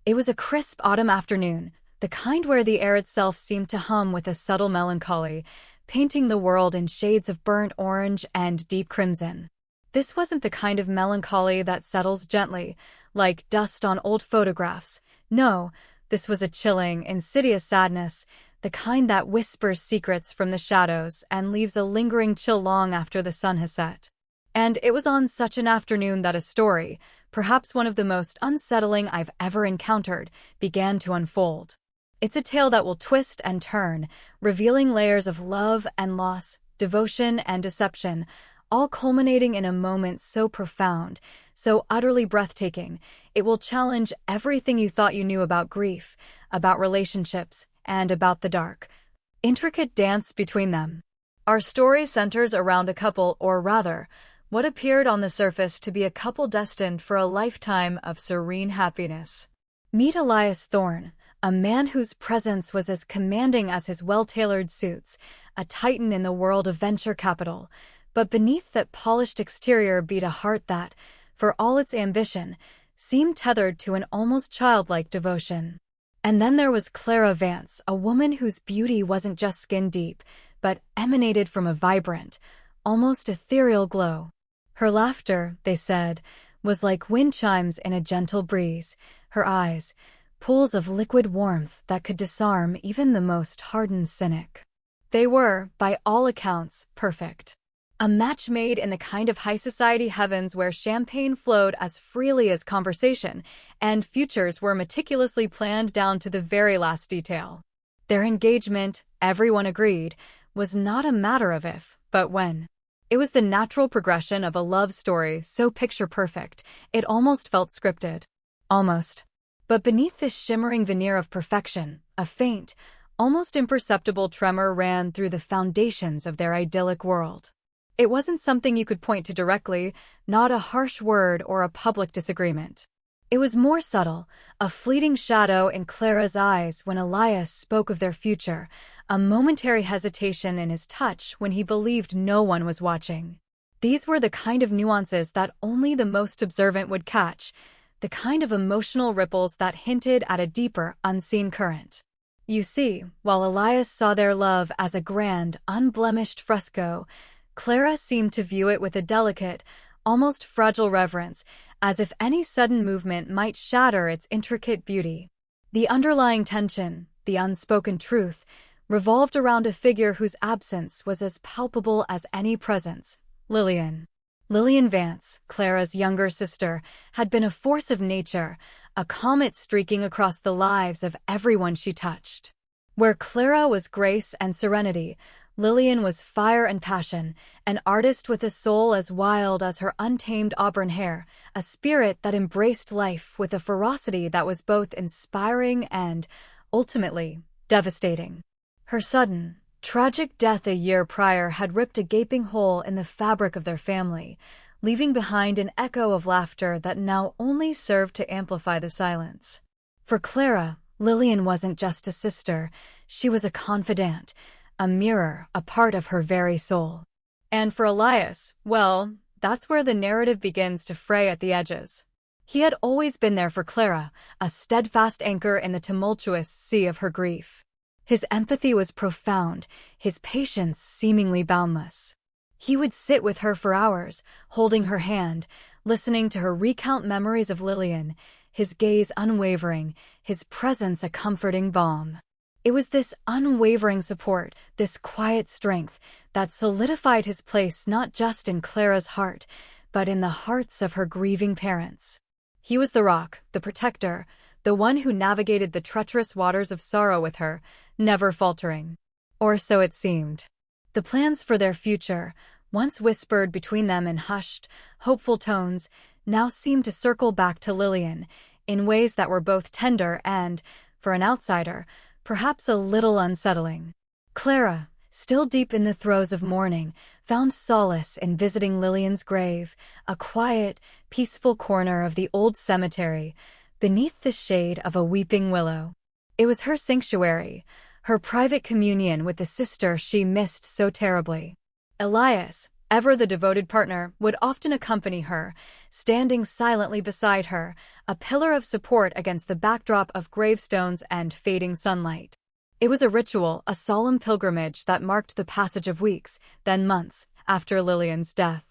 It was a crisp autumn afternoon, the kind where the air itself seemed to hum with a subtle melancholy, painting the world in shades of burnt orange and deep crimson. This wasn't the kind of melancholy that settles gently, like dust on old photographs. No, this was a chilling, insidious sadness, the kind that whispers secrets from the shadows and leaves a lingering chill long after the sun has set. And it was on such an afternoon that a story, perhaps one of the most unsettling I've ever encountered, began to unfold. It's a tale that will twist and turn, revealing layers of love and loss, devotion and deception, all culminating in a moment so profound, so utterly breathtaking, it will challenge everything you thought you knew about grief, about relationships, and about the dark, intricate dance between them. Our story centers around a couple, or rather, what appeared on the surface to be a couple destined for a lifetime of serene happiness. Meet Elias Thorne, a man whose presence was as commanding as his well-tailored suits, a titan in the world of venture capital. But beneath that polished exterior beat a heart that, for all its ambition, seemed tethered to an almost childlike devotion. And then there was Clara Vance, a woman whose beauty wasn't just skin-deep, but emanated from a vibrant, almost ethereal glow. Her laughter, they said, was like wind chimes in a gentle breeze, her eyes, pools of liquid warmth that could disarm even the most hardened cynic. They were, by all accounts, perfect. A match made in the kind of high society heavens where champagne flowed as freely as conversation, and futures were meticulously planned down to the very last detail. Their engagement, everyone agreed, was not a matter of if, but when. It was the natural progression of a love story so picture-perfect, it almost felt scripted. Almost. But beneath this shimmering veneer of perfection, a faint, almost imperceptible tremor ran through the foundations of their idyllic world. It wasn't something you could point to directly, not a harsh word or a public disagreement. It was more subtle, a fleeting shadow in Clara's eyes when Elias spoke of their future, a momentary hesitation in his touch when he believed no one was watching. These were the kind of nuances that only the most observant would catch, the kind of emotional ripples that hinted at a deeper, unseen current. You see, while Elias saw their love as a grand, unblemished fresco, Clara seemed to view it with a delicate, almost fragile reverence, as if any sudden movement might shatter its intricate beauty. The underlying tension, the unspoken truth, revolved around a figure whose absence was as palpable as any presence: Lillian. Lillian Vance, Clara's younger sister, had been a force of nature, a comet streaking across the lives of everyone she touched. Where Clara was grace and serenity, Lillian was fire and passion, an artist with a soul as wild as her untamed auburn hair, a spirit that embraced life with a ferocity that was both inspiring and, ultimately, devastating. Her sudden, tragic death a year prior had ripped a gaping hole in the fabric of their family, leaving behind an echo of laughter that now only served to amplify the silence. For Clara, Lillian wasn't just a sister, she was a confidant, a mirror, a part of her very soul. And for Elias, well, that's where the narrative begins to fray at the edges. He had always been there for Clara, a steadfast anchor in the tumultuous sea of her grief. His empathy was profound, his patience seemingly boundless. He would sit with her for hours, holding her hand, listening to her recount memories of Lillian, his gaze unwavering, his presence a comforting balm. It was this unwavering support, this quiet strength, that solidified his place not just in Clara's heart, but in the hearts of her grieving parents. He was the rock, the protector, the one who navigated the treacherous waters of sorrow with her, never faltering. Or so it seemed. The plans for their future, once whispered between them in hushed, hopeful tones, now seemed to circle back to Lillian, in ways that were both tender and, for an outsider, perhaps a little unsettling. Clara, still deep in the throes of mourning, found solace in visiting Lillian's grave, a quiet, peaceful corner of the old cemetery, beneath the shade of a weeping willow. It was her sanctuary, her private communion with the sister she missed so terribly. Elias, Ever the devoted partner, would often accompany her, standing silently beside her, a pillar of support against the backdrop of gravestones and fading sunlight. It was a ritual, a solemn pilgrimage that marked the passage of weeks, then months, after Lillian's death.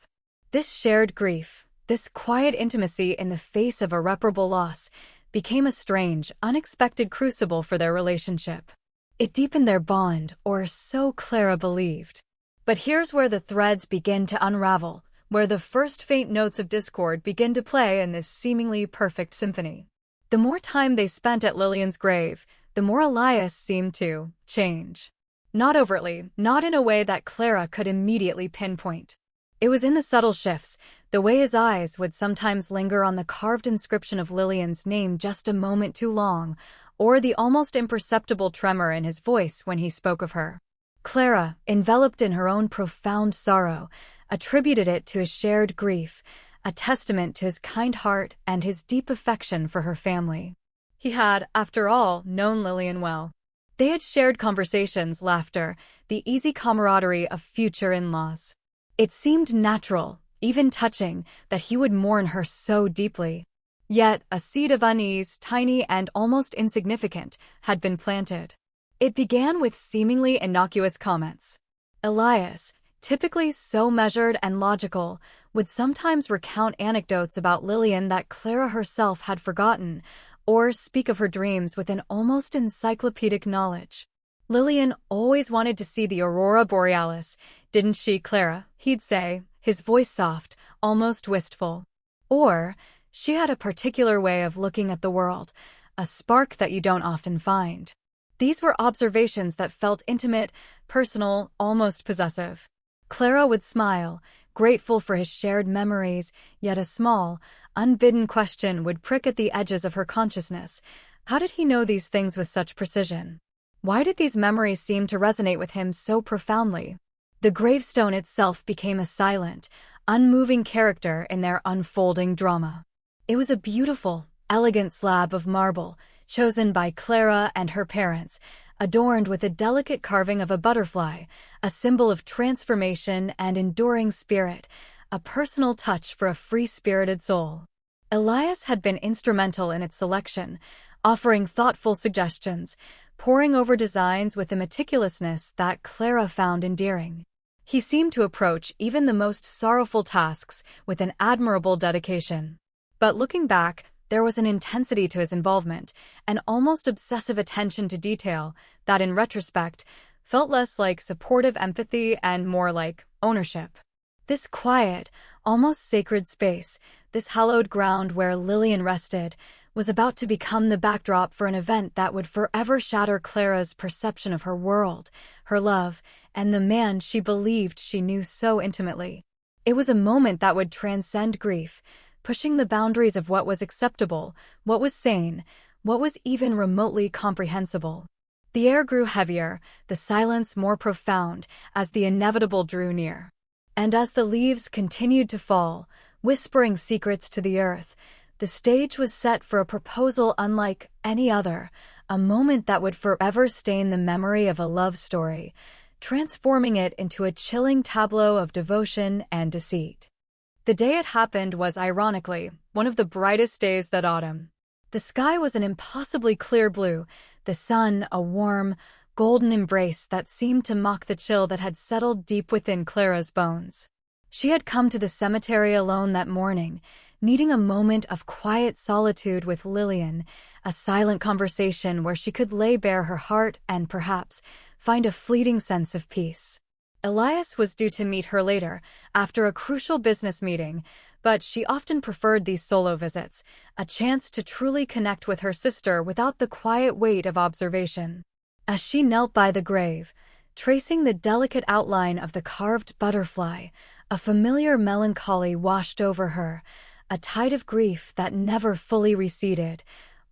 This shared grief, this quiet intimacy in the face of irreparable loss, became a strange, unexpected crucible for their relationship. It deepened their bond, or so Clara believed. But here's where the threads begin to unravel, where the first faint notes of discord begin to play in this seemingly perfect symphony. The more time they spent at Lillian's grave, the more Elias seemed to change. Not overtly, not in a way that Clara could immediately pinpoint. It was in the subtle shifts, the way his eyes would sometimes linger on the carved inscription of Lillian's name just a moment too long, or the almost imperceptible tremor in his voice when he spoke of her. Clara, enveloped in her own profound sorrow, attributed it to his shared grief, a testament to his kind heart and his deep affection for her family. He had, after all, known Lillian well. They had shared conversations, laughter, the easy camaraderie of future in-laws. It seemed natural, even touching, that he would mourn her so deeply. Yet, a seed of unease, tiny and almost insignificant, had been planted. It began with seemingly innocuous comments. Elias, typically so measured and logical, would sometimes recount anecdotes about Lillian that Clara herself had forgotten, or speak of her dreams with an almost encyclopedic knowledge. Lillian always wanted to see the aurora borealis, didn't she, Clara? He'd say, his voice soft, almost wistful. Or, she had a particular way of looking at the world, a spark that you don't often find. These were observations that felt intimate, personal, almost possessive. Clara would smile, grateful for his shared memories, yet a small, unbidden question would prick at the edges of her consciousness. How did he know these things with such precision? Why did these memories seem to resonate with him so profoundly? The gravestone itself became a silent, unmoving character in their unfolding drama. It was a beautiful, elegant slab of marble, chosen by Clara and her parents, adorned with a delicate carving of a butterfly, a symbol of transformation and enduring spirit, a personal touch for a free-spirited soul. Elias had been instrumental in its selection, offering thoughtful suggestions, poring over designs with a meticulousness that Clara found endearing. He seemed to approach even the most sorrowful tasks with an admirable dedication. But looking back, there was an intensity to his involvement, an almost obsessive attention to detail that, in retrospect, felt less like supportive empathy and more like ownership. This quiet, almost sacred space, this hallowed ground where Lillian rested, was about to become the backdrop for an event that would forever shatter Clara's perception of her world, her love, and the man she believed she knew so intimately. It was a moment that would transcend grief, pushing the boundaries of what was acceptable, what was sane, what was even remotely comprehensible. The air grew heavier, the silence more profound, as the inevitable drew near. And as the leaves continued to fall, whispering secrets to the earth, the stage was set for a proposal unlike any other, a moment that would forever stain the memory of a love story, transforming it into a chilling tableau of devotion and deceit. The day it happened was, ironically, one of the brightest days that autumn. The sky was an impossibly clear blue, the sun a warm, golden embrace that seemed to mock the chill that had settled deep within Clara's bones. She had come to the cemetery alone that morning, needing a moment of quiet solitude with Lillian, a silent conversation where she could lay bare her heart and, perhaps, find a fleeting sense of peace. Elias was due to meet her later, after a crucial business meeting, but she often preferred these solo visits, a chance to truly connect with her sister without the quiet weight of observation. As she knelt by the grave, tracing the delicate outline of the carved butterfly, a familiar melancholy washed over her, a tide of grief that never fully receded,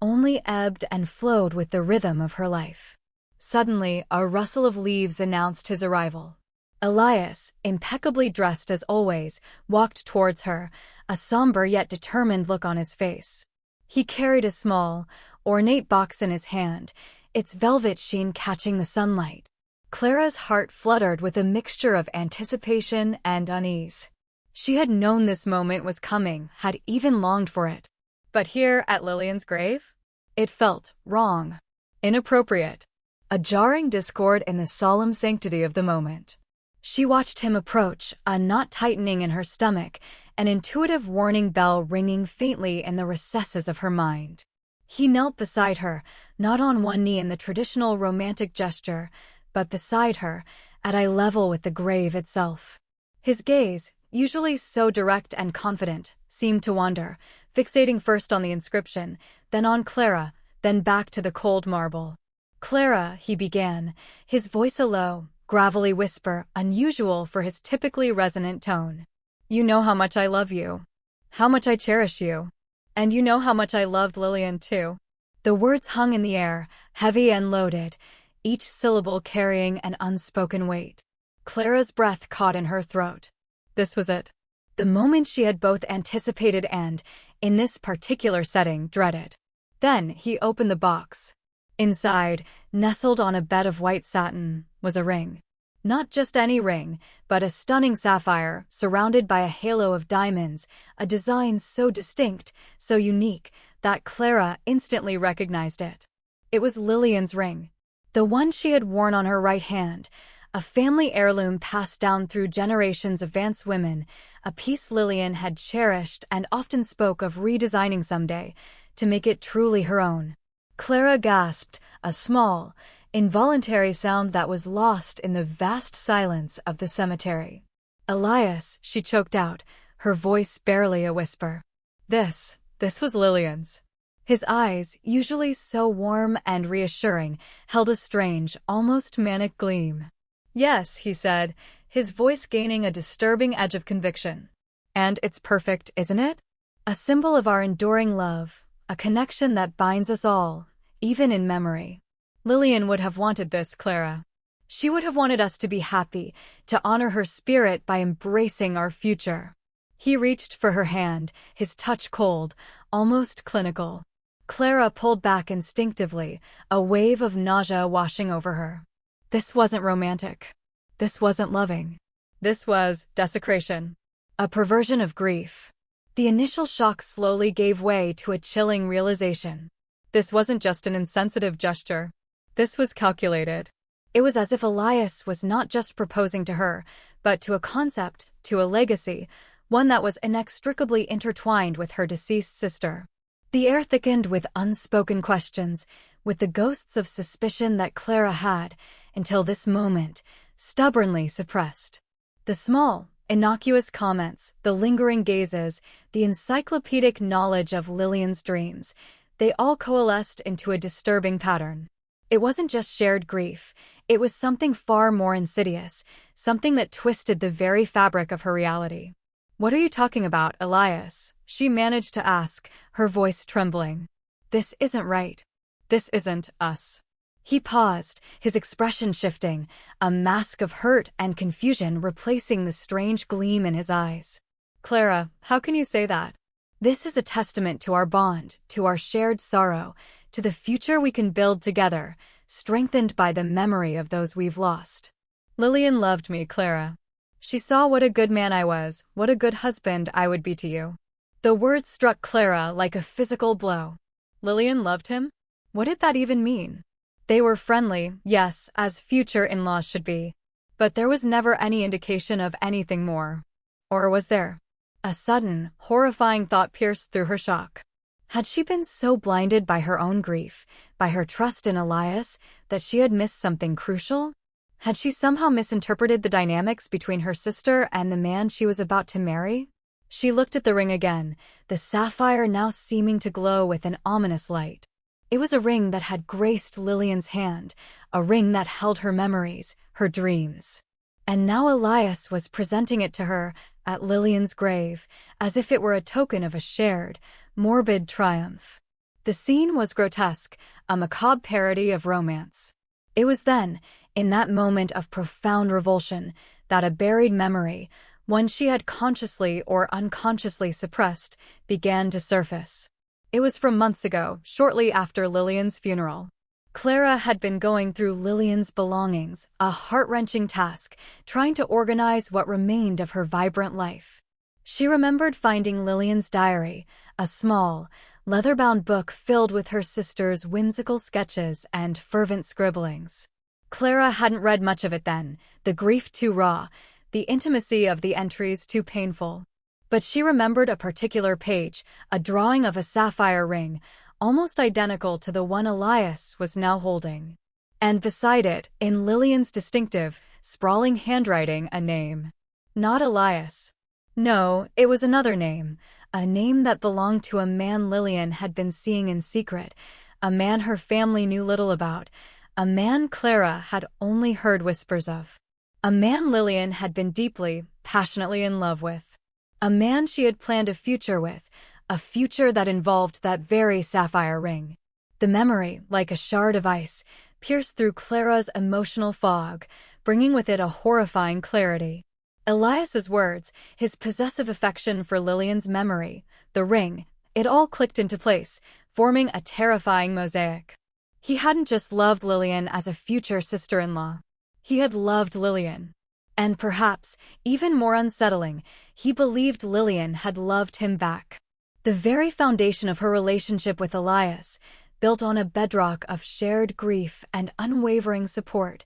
only ebbed and flowed with the rhythm of her life. Suddenly, a rustle of leaves announced his arrival. Elias, impeccably dressed as always, walked towards her, a somber yet determined look on his face. He carried a small, ornate box in his hand, its velvet sheen catching the sunlight. Clara's heart fluttered with a mixture of anticipation and unease. She had known this moment was coming, had even longed for it. But here, at Lillian's grave? It felt wrong, inappropriate, a jarring discord in the solemn sanctity of the moment. She watched him approach, a knot tightening in her stomach, an intuitive warning bell ringing faintly in the recesses of her mind. He knelt beside her, not on one knee in the traditional romantic gesture, but beside her, at eye level with the grave itself. His gaze, usually so direct and confident, seemed to wander, fixating first on the inscription, then on Clara, then back to the cold marble. "Clara," he began, his voice a low, gravelly whisper, unusual for his typically resonant tone. "You know how much I love you. How much I cherish you. And you know how much I loved Lillian too." The words hung in the air, heavy and loaded, each syllable carrying an unspoken weight. Clara's breath caught in her throat. This was it. The moment she had both anticipated and, in this particular setting, dreaded. Then he opened the box. Inside, nestled on a bed of white satin, was a ring. Not just any ring, but a stunning sapphire surrounded by a halo of diamonds, a design so distinct, so unique, that Clara instantly recognized it. It was Lillian's ring. The one she had worn on her right hand, a family heirloom passed down through generations of Vance women, a piece Lillian had cherished and often spoke of redesigning someday, to make it truly her own. Clara gasped, a small, involuntary sound that was lost in the vast silence of the cemetery. "Elias," she choked out, her voice barely a whisper. This was Lillian's. His eyes, usually so warm and reassuring, held a strange, almost manic gleam. "Yes," he said, his voice gaining a disturbing edge of conviction. "And it's perfect, isn't it? A symbol of our enduring love, a connection that binds us all, even in memory. Lillian would have wanted this, Clara. She would have wanted us to be happy, to honor her spirit by embracing our future." He reached for her hand, his touch cold, almost clinical. Clara pulled back instinctively, a wave of nausea washing over her. This wasn't romantic. This wasn't loving. This was desecration. A perversion of grief. The initial shock slowly gave way to a chilling realization. This wasn't just an insensitive gesture. This was calculated. It was as if Elias was not just proposing to her, but to a concept, to a legacy, one that was inextricably intertwined with her deceased sister. The air thickened with unspoken questions, with the ghosts of suspicion that Clara had, until this moment, stubbornly suppressed. The small, innocuous comments, the lingering gazes, the encyclopedic knowledge of Lillian's dreams, they all coalesced into a disturbing pattern. It wasn't just shared grief, it was something far more insidious, something that twisted the very fabric of her reality. "What are you talking about, Elias?" she managed to ask, her voice trembling. "This isn't right. This isn't us." He paused, his expression shifting, a mask of hurt and confusion replacing the strange gleam in his eyes. "Clara, how can you say that? This is a testament to our bond, to our shared sorrow, to the future we can build together, strengthened by the memory of those we've lost. Lillian loved me, Clara. She saw what a good man I was, what a good husband I would be to you." The words struck Clara like a physical blow. Lillian loved him? What did that even mean? They were friendly, yes, as future in-laws should be. But there was never any indication of anything more. Or was there? A sudden, horrifying thought pierced through her shock. Had she been so blinded by her own grief, by her trust in Elias, that she had missed something crucial? Had she somehow misinterpreted the dynamics between her sister and the man she was about to marry? She looked at the ring again, the sapphire now seeming to glow with an ominous light. It was a ring that had graced Lillian's hand, a ring that held her memories, her dreams. And now Elias was presenting it to her, at Lillian's grave, as if it were a token of a shared, morbid triumph. The scene was grotesque, a macabre parody of romance. It was then, in that moment of profound revulsion, that a buried memory, one she had consciously or unconsciously suppressed, began to surface. It was from months ago, shortly after Lillian's funeral. Clara had been going through Lillian's belongings, a heart-wrenching task, trying to organize what remained of her vibrant life. She remembered finding Lillian's diary, a small, leather-bound book filled with her sister's whimsical sketches and fervent scribblings. Clara hadn't read much of it then, the grief too raw, the intimacy of the entries too painful. But she remembered a particular page, a drawing of a sapphire ring, almost identical to the one Elias was now holding. And beside it, in Lillian's distinctive, sprawling handwriting, a name. Not Elias. No, it was another name, a name that belonged to a man Lillian had been seeing in secret, a man her family knew little about, a man Clara had only heard whispers of. A man Lillian had been deeply, passionately in love with. A man she had planned a future with, a future that involved that very sapphire ring. The memory, like a shard of ice, pierced through Clara's emotional fog, bringing with it a horrifying clarity. Elias's words, his possessive affection for Lillian's memory, the ring, it all clicked into place, forming a terrifying mosaic. He hadn't just loved Lillian as a future sister-in-law. He had loved Lillian. And perhaps, even more unsettling, he believed Lillian had loved him back. The very foundation of her relationship with Elias, built on a bedrock of shared grief and unwavering support,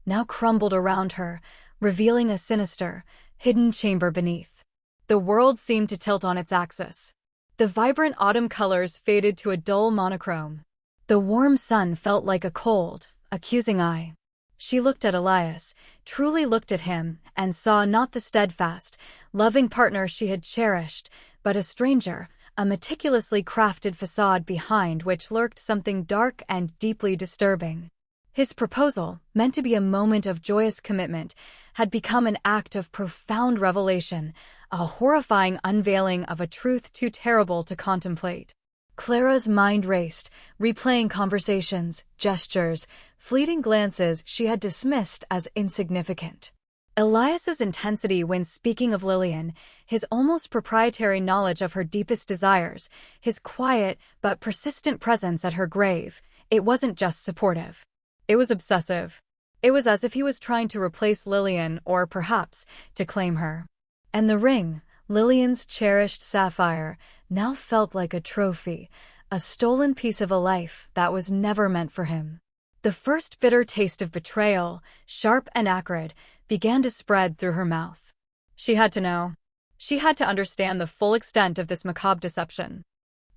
now crumbled around her, revealing a sinister, hidden chamber beneath. The world seemed to tilt on its axis. The vibrant autumn colors faded to a dull monochrome. The warm sun felt like a cold, accusing eye. She looked at Elias, truly looked at him, and saw not the steadfast, loving partner she had cherished, but a stranger, a meticulously crafted facade behind which lurked something dark and deeply disturbing. His proposal, meant to be a moment of joyous commitment, had become an act of profound revelation, a horrifying unveiling of a truth too terrible to contemplate. Clara's mind raced, replaying conversations, gestures, fleeting glances she had dismissed as insignificant. Elias's intensity when speaking of Lillian, his almost proprietary knowledge of her deepest desires, his quiet but persistent presence at her grave, it wasn't just supportive. It was obsessive. It was as if he was trying to replace Lillian or, perhaps, to claim her. And the ring, Lillian's cherished sapphire, now felt like a trophy, a stolen piece of a life that was never meant for him. The first bitter taste of betrayal, sharp and acrid, began to spread through her mouth. She had to know. She had to understand the full extent of this macabre deception.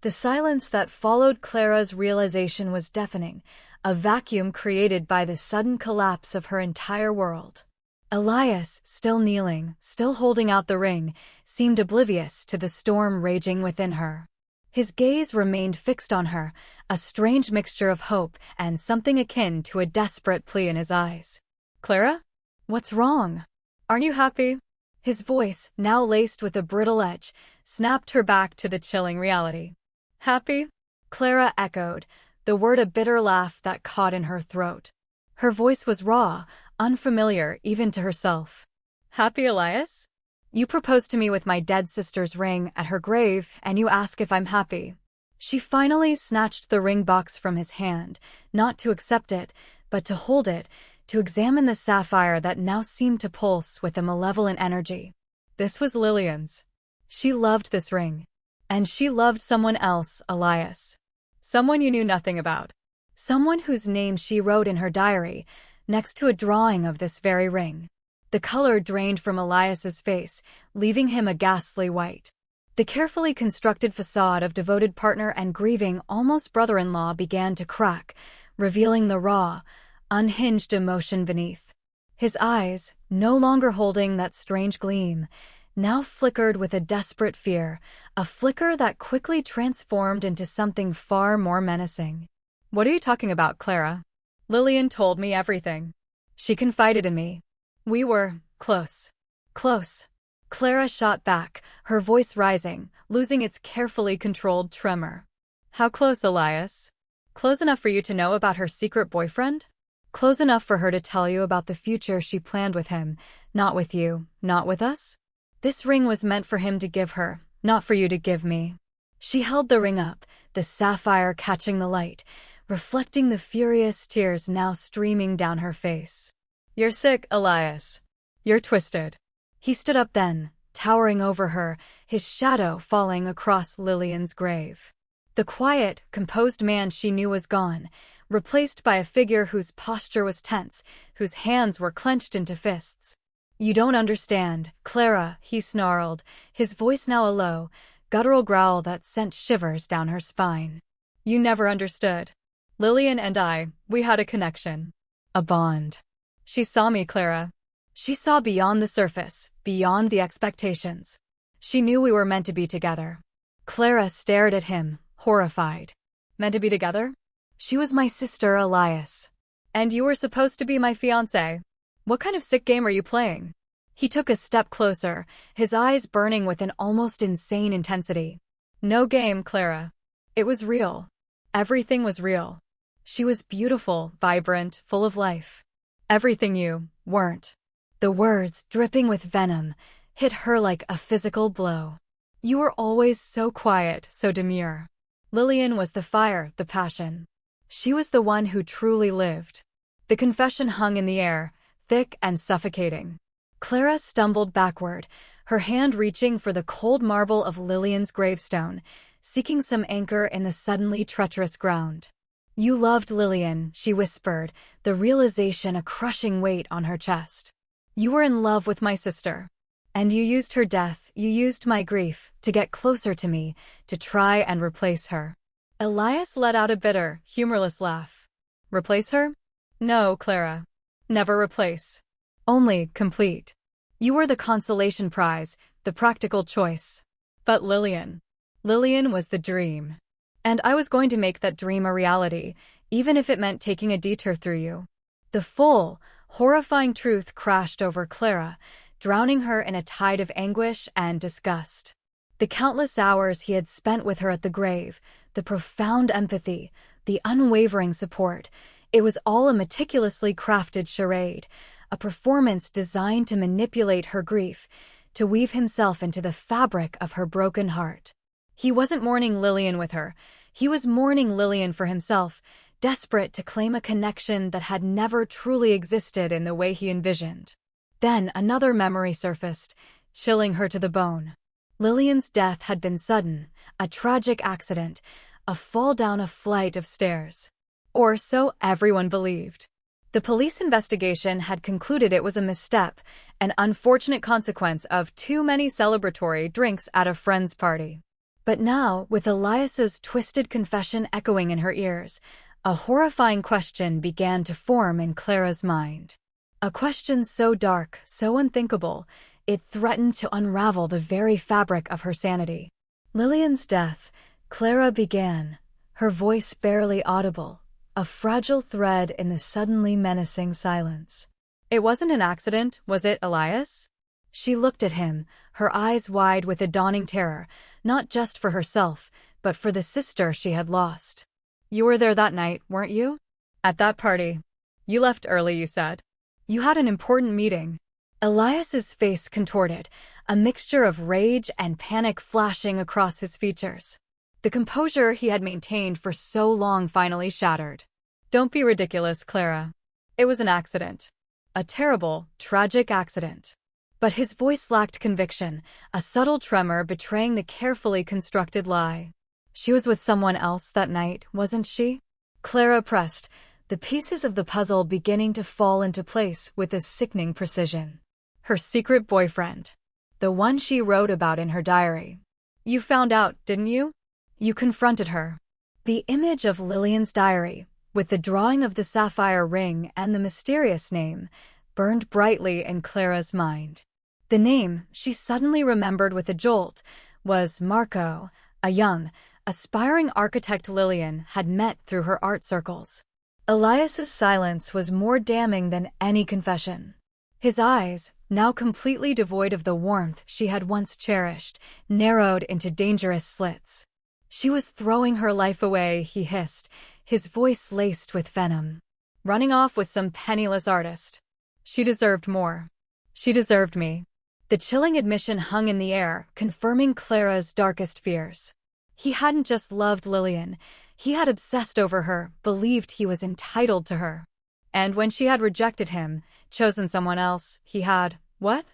The silence that followed Clara's realization was deafening, a vacuum created by the sudden collapse of her entire world. Elias, still kneeling, still holding out the ring, seemed oblivious to the storm raging within her. His gaze remained fixed on her, a strange mixture of hope and something akin to a desperate plea in his eyes. "Clara? What's wrong? Aren't you happy?" His voice, now laced with a brittle edge, snapped her back to the chilling reality. "Happy?" Clara echoed, the word a bitter laugh that caught in her throat. Her voice was raw, unfamiliar even to herself. "Happy, Elias? You proposed to me with my dead sister's ring at her grave, and you ask if I'm happy." She finally snatched the ring box from his hand, not to accept it, but to hold it, to examine the sapphire that now seemed to pulse with a malevolent energy. This was Lillian's. She loved this ring. And she loved someone else, Elias. Someone you knew nothing about. Someone whose name she wrote in her diary, next to a drawing of this very ring. The color drained from Elias's face, leaving him a ghastly white. The carefully constructed facade of devoted partner and grieving almost brother-in-law began to crack, revealing the raw, unhinged emotion beneath. His eyes, no longer holding that strange gleam, now flickered with a desperate fear, a flicker that quickly transformed into something far more menacing. "What are you talking about, Clara? Lillian told me everything. She confided in me. We were close." "Close?" Clara shot back, her voice rising, losing its carefully controlled tremor. "How close, Elias? Close enough for you to know about her secret boyfriend? Close enough for her to tell you about the future she planned with him, not with you, not with us? This ring was meant for him to give her, not for you to give me." She held the ring up, the sapphire catching the light, reflecting the furious tears now streaming down her face. "You're sick, Elias. You're twisted." He stood up then, towering over her, his shadow falling across Lillian's grave. The quiet, composed man she knew was gone, replaced by a figure whose posture was tense, whose hands were clenched into fists. "You don't understand, Clara," he snarled, his voice now a low, guttural growl that sent shivers down her spine. "You never understood. Lillian and I, we had a connection. A bond. She saw me, Clara. She saw beyond the surface, beyond the expectations. She knew we were meant to be together." Clara stared at him, horrified. "Meant to be together? She was my sister, Elias. And you were supposed to be my fiancé. What kind of sick game are you playing?" He took a step closer, his eyes burning with an almost insane intensity. "No game, Clara. It was real. Everything was real. She was beautiful, vibrant, full of life. Everything you weren't." The words, dripping with venom, hit her like a physical blow. "You were always so quiet, so demure. Lillian was the fire, the passion. She was the one who truly lived." The confession hung in the air, thick and suffocating. Clara stumbled backward, her hand reaching for the cold marble of Lillian's gravestone, seeking some anchor in the suddenly treacherous ground. "You loved Lillian," she whispered, the realization a crushing weight on her chest. "You were in love with my sister. And you used her death, you used my grief, to get closer to me, to try and replace her." Elias let out a bitter, humorless laugh. "Replace her? No, Clara. Never replace. Only complete. You were the consolation prize, the practical choice. But Lillian was the dream. And I was going to make that dream a reality, even if it meant taking a detour through you." The full, horrifying truth crashed over Clara, drowning her in a tide of anguish and disgust. The countless hours he had spent with her at the grave, the profound empathy, the unwavering support, it was all a meticulously crafted charade, a performance designed to manipulate her grief, to weave himself into the fabric of her broken heart. He wasn't mourning Lillian with her. He was mourning Lillian for himself, desperate to claim a connection that had never truly existed in the way he envisioned. Then another memory surfaced, chilling her to the bone. Lillian's death had been sudden, a tragic accident, a fall down a flight of stairs. Or so everyone believed. The police investigation had concluded it was a misstep, an unfortunate consequence of too many celebratory drinks at a friend's party. But now, with Elias's twisted confession echoing in her ears, a horrifying question began to form in Clara's mind. A question so dark, so unthinkable, it threatened to unravel the very fabric of her sanity. "Lillian's death," Clara began, her voice barely audible, a fragile thread in the suddenly menacing silence. "It wasn't an accident, was it, Elias?" She looked at him, her eyes wide with a dawning terror, not just for herself, but for the sister she had lost. "You were there that night, weren't you? At that party. You left early, you said. You had an important meeting." Elias's face contorted, a mixture of rage and panic flashing across his features. The composure he had maintained for so long finally shattered. "Don't be ridiculous, Clara. It was an accident. A terrible, tragic accident." But his voice lacked conviction, a subtle tremor betraying the carefully constructed lie. "She was with someone else that night, wasn't she?" Clara pressed, the pieces of the puzzle beginning to fall into place with a sickening precision. Her secret boyfriend. The one she wrote about in her diary. "You found out, didn't you? You confronted her." The image of Lillian's diary, with the drawing of the sapphire ring and the mysterious name, burned brightly in Clara's mind. The name, she suddenly remembered with a jolt, was Marco, a young, aspiring architect Lillian had met through her art circles. Elias's silence was more damning than any confession. His eyes, now completely devoid of the warmth she had once cherished, narrowed into dangerous slits. "She was throwing her life away," he hissed, his voice laced with venom. "Running off with some penniless artist. She deserved more. She deserved me." The chilling admission hung in the air, confirming Clara's darkest fears. He hadn't just loved Lillian, He had obsessed over her, believed he was entitled to her. And when she had rejected him, chosen someone else, he had, what?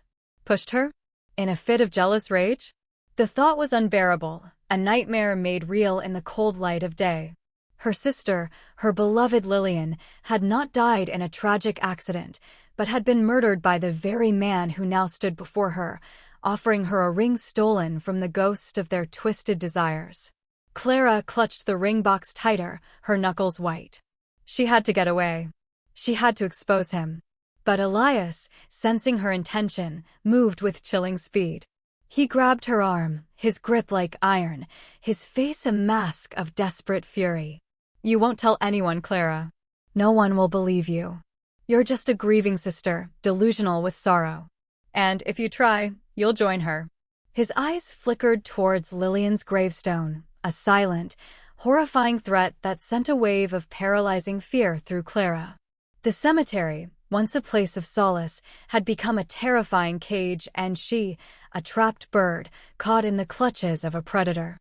Pushed her? In a fit of jealous rage? The thought was unbearable, a nightmare made real in the cold light of day. Her sister, her beloved Lillian, had not died in a tragic accident, but had been murdered by the very man who now stood before her, offering her a ring stolen from the ghost of their twisted desires. Clara clutched the ring box tighter, her knuckles white. She had to get away. She had to expose him. But Elias, sensing her intention, moved with chilling speed. He grabbed her arm, his grip like iron, his face a mask of desperate fury. You won't tell anyone, Clara. No one will believe you. You're just a grieving sister, delusional with sorrow. And if you try, you'll join her. His eyes flickered towards Lillian's gravestone, a silent, horrifying threat that sent a wave of paralyzing fear through Clara. The cemetery, once a place of solace, had become a terrifying cage, and she, a trapped bird, caught in the clutches of a predator.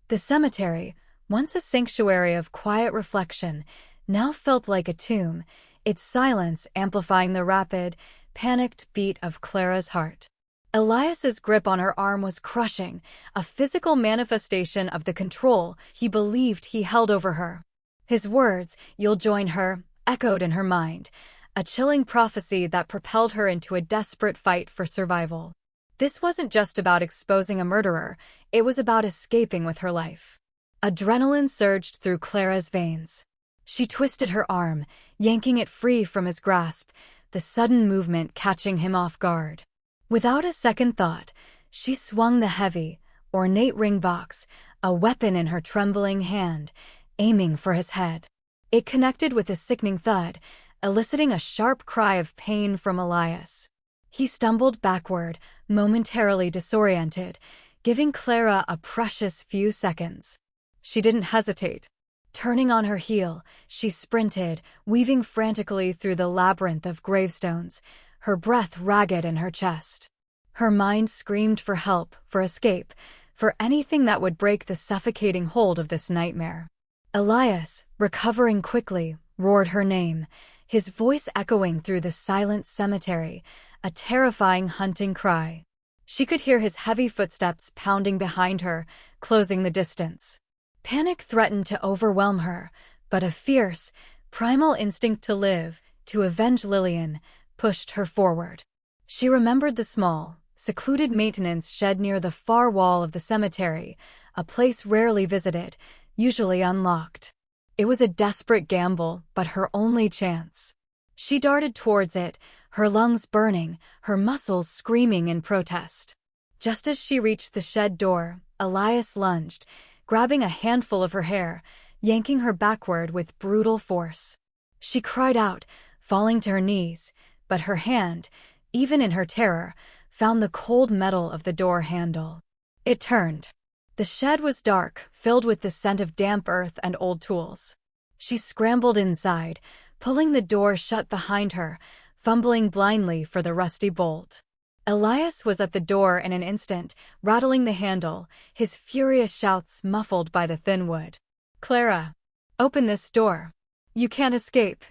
The cemetery, once a sanctuary of quiet reflection, now felt like a tomb, its silence amplifying the rapid, panicked beat of Clara's heart. Elias's grip on her arm was crushing, a physical manifestation of the control he believed he held over her. His words, "You'll join her," echoed in her mind, a chilling prophecy that propelled her into a desperate fight for survival. This wasn't just about exposing a murderer, it was about escaping with her life. Adrenaline surged through Clara's veins. She twisted her arm, yanking it free from his grasp, the sudden movement catching him off guard. Without a second thought, she swung the heavy, ornate ring box, a weapon in her trembling hand, aiming for his head. It connected with a sickening thud, eliciting a sharp cry of pain from Elias. He stumbled backward, momentarily disoriented, giving Clara a precious few seconds. She didn't hesitate. Turning on her heel, she sprinted, weaving frantically through the labyrinth of gravestones, her breath ragged in her chest. Her mind screamed for help, for escape, for anything that would break the suffocating hold of this nightmare. Elias, recovering quickly, roared her name, his voice echoing through the silent cemetery, a terrifying hunting cry. She could hear his heavy footsteps pounding behind her, closing the distance. Panic threatened to overwhelm her, but a fierce, primal instinct to live, to avenge Lillian, pushed her forward. She remembered the small, secluded maintenance shed near the far wall of the cemetery, a place rarely visited, usually unlocked. It was a desperate gamble, but her only chance. She darted towards it, her lungs burning, her muscles screaming in protest. Just as she reached the shed door, Elias lunged, grabbing a handful of her hair, yanking her backward with brutal force. She cried out, falling to her knees, but her hand, even in her terror, found the cold metal of the door handle. It turned. The shed was dark, filled with the scent of damp earth and old tools. She scrambled inside, pulling the door shut behind her, fumbling blindly for the rusty bolt. Elias was at the door in an instant, rattling the handle, his furious shouts muffled by the thin wood. "Clara, open this door. You can't escape."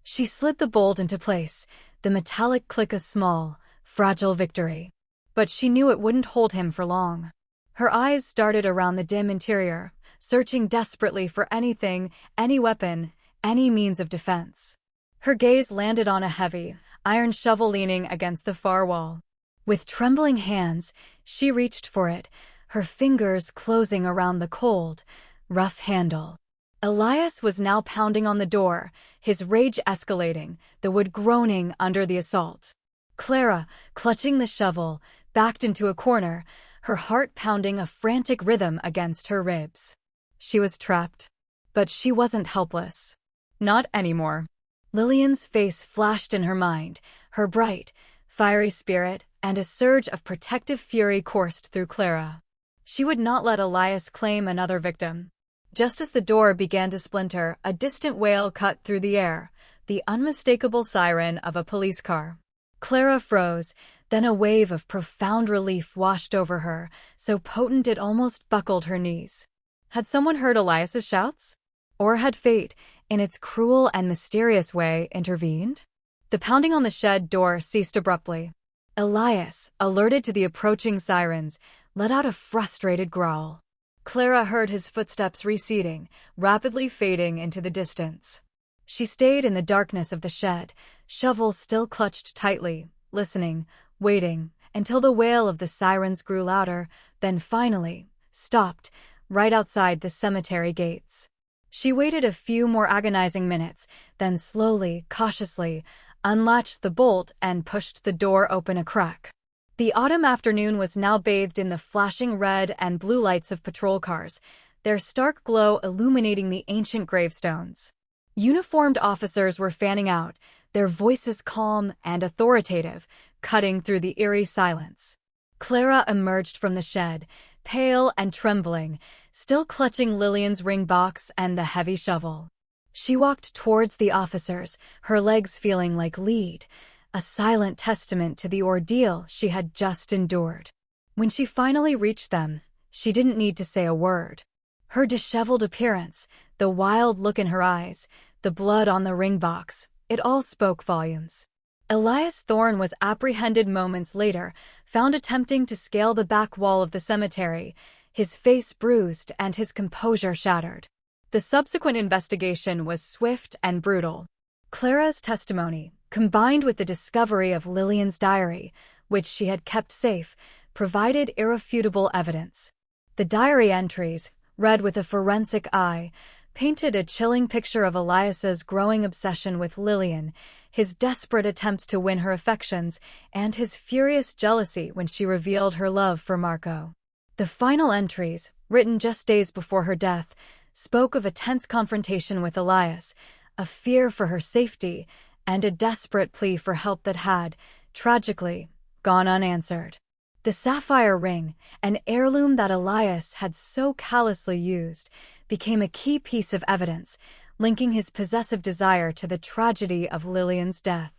She slid the bolt into place, the metallic click a small, fragile victory. But she knew it wouldn't hold him for long. Her eyes darted around the dim interior, searching desperately for anything, any weapon, any means of defense. Her gaze landed on a heavy, iron shovel leaning against the far wall. With trembling hands, she reached for it, her fingers closing around the cold, rough handle. Elias was now pounding on the door, his rage escalating, the wood groaning under the assault. Clara, clutching the shovel, backed into a corner, her heart pounding a frantic rhythm against her ribs. She was trapped. But she wasn't helpless. Not anymore. Lillian's face flashed in her mind, her bright, fiery spirit, and a surge of protective fury coursed through Clara. She would not let Elias claim another victim. Just as the door began to splinter, a distant wail cut through the air, the unmistakable siren of a police car. Clara froze, then a wave of profound relief washed over her, so potent it almost buckled her knees. Had someone heard Elias's shouts? Or had fate, in its cruel and mysterious way, intervened? The pounding on the shed door ceased abruptly. Elias, alerted to the approaching sirens, let out a frustrated growl. Clara heard his footsteps receding, rapidly fading into the distance. She stayed in the darkness of the shed, shovel still clutched tightly, listening, waiting, until the wail of the sirens grew louder, then finally stopped, right outside the cemetery gates. She waited a few more agonizing minutes, then slowly, cautiously, unlatched the bolt and pushed the door open a crack. The autumn afternoon was now bathed in the flashing red and blue lights of patrol cars, their stark glow illuminating the ancient gravestones. Uniformed officers were fanning out, their voices calm and authoritative, cutting through the eerie silence. Clara emerged from the shed, pale and trembling, still clutching Lillian's ring box and the heavy shovel. She walked towards the officers, her legs feeling like lead, a silent testament to the ordeal she had just endured. When she finally reached them, she didn't need to say a word. Her disheveled appearance, the wild look in her eyes, the blood on the ring box, it all spoke volumes. Elias Thorne was apprehended moments later, found attempting to scale the back wall of the cemetery, his face bruised and his composure shattered. The subsequent investigation was swift and brutal. Clara's testimony, combined with the discovery of Lillian's diary, which she had kept safe, provided irrefutable evidence. The diary entries, read with a forensic eye, painted a chilling picture of Elias's growing obsession with Lillian, his desperate attempts to win her affections, and his furious jealousy when she revealed her love for Marco. The final entries, written just days before her death, spoke of a tense confrontation with Elias, a fear for her safety, and a desperate plea for help that had, tragically, gone unanswered. The sapphire ring, an heirloom that Elias had so callously used, became a key piece of evidence, linking his possessive desire to the tragedy of Lillian's death.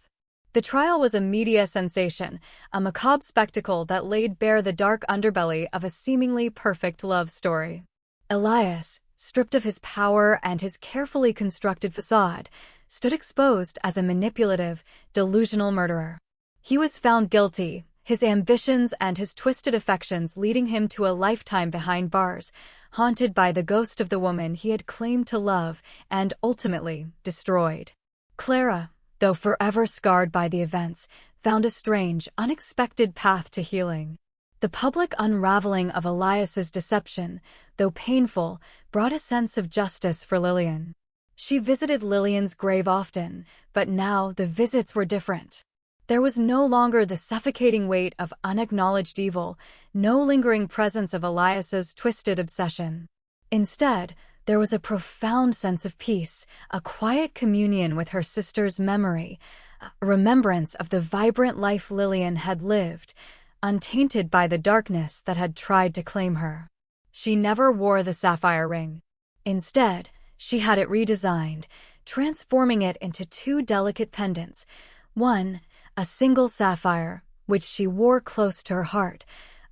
The trial was a media sensation, a macabre spectacle that laid bare the dark underbelly of a seemingly perfect love story. Elias, stripped of his power and his carefully constructed facade, stood exposed as a manipulative, delusional murderer. He was found guilty, his ambitions and his twisted affections leading him to a lifetime behind bars, haunted by the ghost of the woman he had claimed to love and ultimately destroyed. Clara, though forever scarred by the events, found a strange, unexpected path to healing. The public unraveling of Elias's deception, though painful, brought a sense of justice for Lillian. She visited Lillian's grave often, but now the visits were different. There was no longer the suffocating weight of unacknowledged evil, no lingering presence of Elias's twisted obsession. Instead, there was a profound sense of peace, a quiet communion with her sister's memory, a remembrance of the vibrant life Lillian had lived, untainted by the darkness that had tried to claim her. She never wore the sapphire ring. Instead, she had it redesigned, transforming it into two delicate pendants. One, a single sapphire, which she wore close to her heart,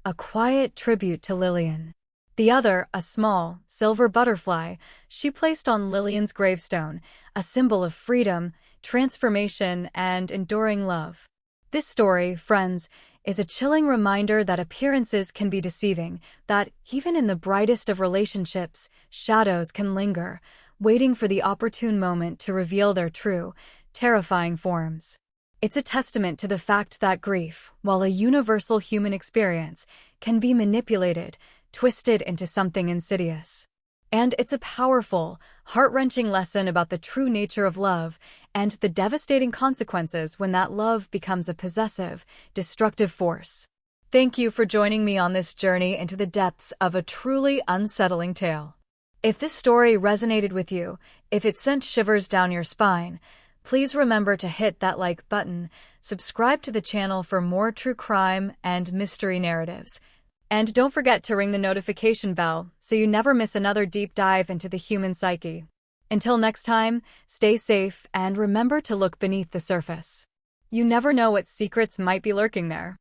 a quiet tribute to Lillian. The other, a small, silver butterfly, she placed on Lillian's gravestone, a symbol of freedom, transformation, and enduring love. This story, friends, is a chilling reminder that appearances can be deceiving, that even in the brightest of relationships, shadows can linger, waiting for the opportune moment to reveal their true, terrifying forms. It's a testament to the fact that grief, while a universal human experience, can be manipulated, twisted into something insidious. And it's a powerful, heart-wrenching lesson about the true nature of love and the devastating consequences when that love becomes a possessive, destructive force. Thank you for joining me on this journey into the depths of a truly unsettling tale. If this story resonated with you, if it sent shivers down your spine, please remember to hit that like button, subscribe to the channel for more true crime and mystery narratives, and don't forget to ring the notification bell so you never miss another deep dive into the human psyche. Until next time, stay safe and remember to look beneath the surface. You never know what secrets might be lurking there.